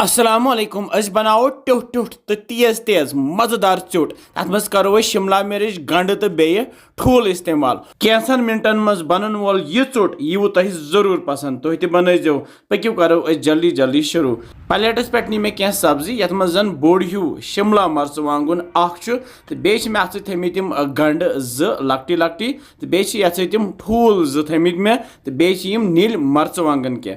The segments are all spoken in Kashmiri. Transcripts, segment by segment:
अस्सलामुअलैकुम अस बनाओ ट्युट ट्युट तो तेज तेज मजेदार चोट तथ मज करो शिमला मिर्च गंड तो बे ठूल इस्तेमाल कैंसन मिनटन मज बनन वोल यह चोट यू तुह जरूर पसंद तुह तह बनजो पक्यू करो जल्दी जल्दी शुरू प्लेटस पे नी मे क्या सब्जी ये मज जन बोड़ हूँ शिमला मर्चवांगुन तो बे मे अत थमित तम गंड लकटी लकटी तो बे तम ठूल थमित मे तो बे नील मर्चवांगन क्या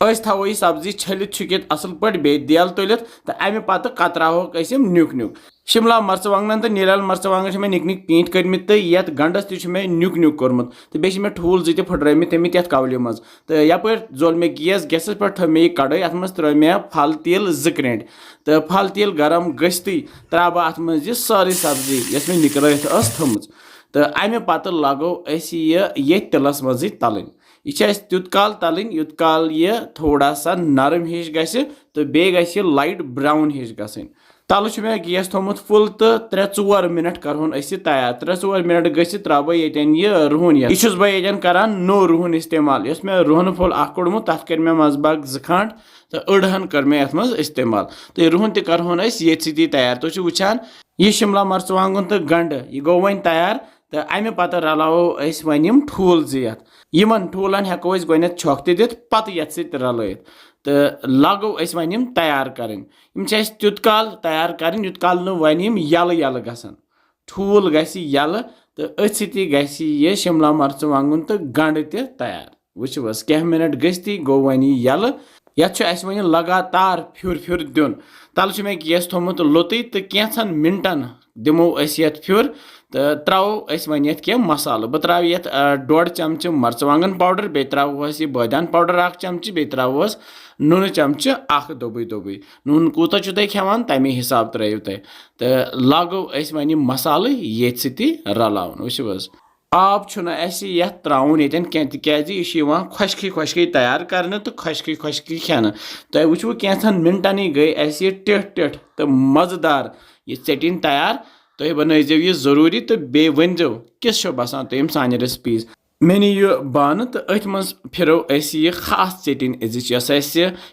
थो यह सब्जी छलित छुकित असल पे बे देल तुलित तो अमे पत कतराहोक नुक नुक शिमला मर्चवांगन तो नील मर्चवांगन मे निक निक पीट कर्मित तो ये गंडस मे नुक नुक कोर्मुत तो बे मे ठूल जी फुट्रमित थमित ये कवलि मज तो यपर जोल मे गैस पे थो मे कड़ाई अत मज त्रो मे फल तेल क्रेंट तो फल तेल गरम गश्ती त्रा बह अत मज सारी सब्जी यस मे निकलत थमज तो अमे पत लगो ये तिलस मज तलन यह तुत काल तलन युत काल यह थोड़ा सा नरम हिश गि तो बे लाइट ब्राउन हिश गन तल मे गैस थोमुत फुल तो 3-4 मिनट करहोन तैयार 3-4 मिनट गि त्रा बह यह रुहन यह बह करान नो रुहन इस्तेमाल यस मे रुहन फुल कोड़मुत तथ कर मे मजबाग 2 खंड तो अड़हन कर मे अत मज इस्तेमाल तो रुहन तहन ये सी तैयार तुम वुचान यह शिमला मर्चवांगन तो गंड यह गो वन तैयार तो अमे पत रलावो वन ठूल जत यमन ठूलन हेको गो छक दित पत ये रलत तो लगो वन तैयार करें तुत काल तैयार करें युत काल वन यल यल गसन ठूल यल तो अथ सह शिमला मर्चवांगन तो गंड तैयार वुच क्या मिनट गश्ती गो वन यल यह वन लगातार फिर फिर दिन तल मे गैस थोमुत लोत तो कैंसन मिनटन दिमो ये फिर तो त्रो वन क्या मसाल बह त्रा ये 1.5 चमच मर्चवांगन पाउडर बे त्रोस यह बदान पाउडर 1 चमच बे त्रोस नून चमच 1 दोबी दोबी नून कूत तुम खेवान तमे हिसाब त्रो तुम तो लगो वन मसाल ये रलावन वुचो आब ये त्राउन ये क्या खुशकी खुशकी तैयार कर तो खुशकी खुशकी खेन तुम वुचो कैंसन मिनटन गई टिठ टिठ तो मजेदार यह चटिन तैयार तुम बनजो यह जरूरी तो बे वनजो किस बसान तुम सान रेसिपीज मे यह बान तो अथ मज फिरो यह खास चटिन अजिच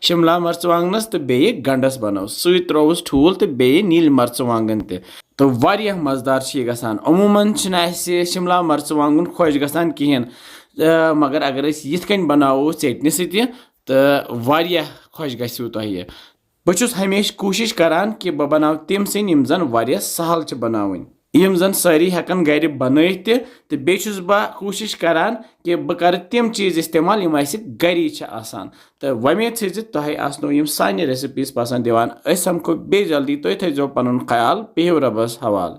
शिमला मर्चवांगनस तो बे गंडस बनो सु त्रोस ठूल तो बे नील मर्चवांगन तो वारिया मजेदार गसान अमूमन शिमला मर्चवांगन खुश गसान कहें मगर अगर यिथ कन बनावो चटनी सत्य तो वारिया खुश गो तुह बहुत हमेशा कोशिश करान कि बह बनाव तम सिन यम जन वारिया सहल बनावन यम जन सारी हेकन गर बनत तो बेस बह कोशिश करान कि बह कर तम चीज़ इस्तेमाल यम गरी आसान तो वमेद तुह आसनो यम सानि रेसिपीज पसंद दिवान अस समखो बे जल्दी तुह थो पन ख्याल पेहिव रबस हवाल।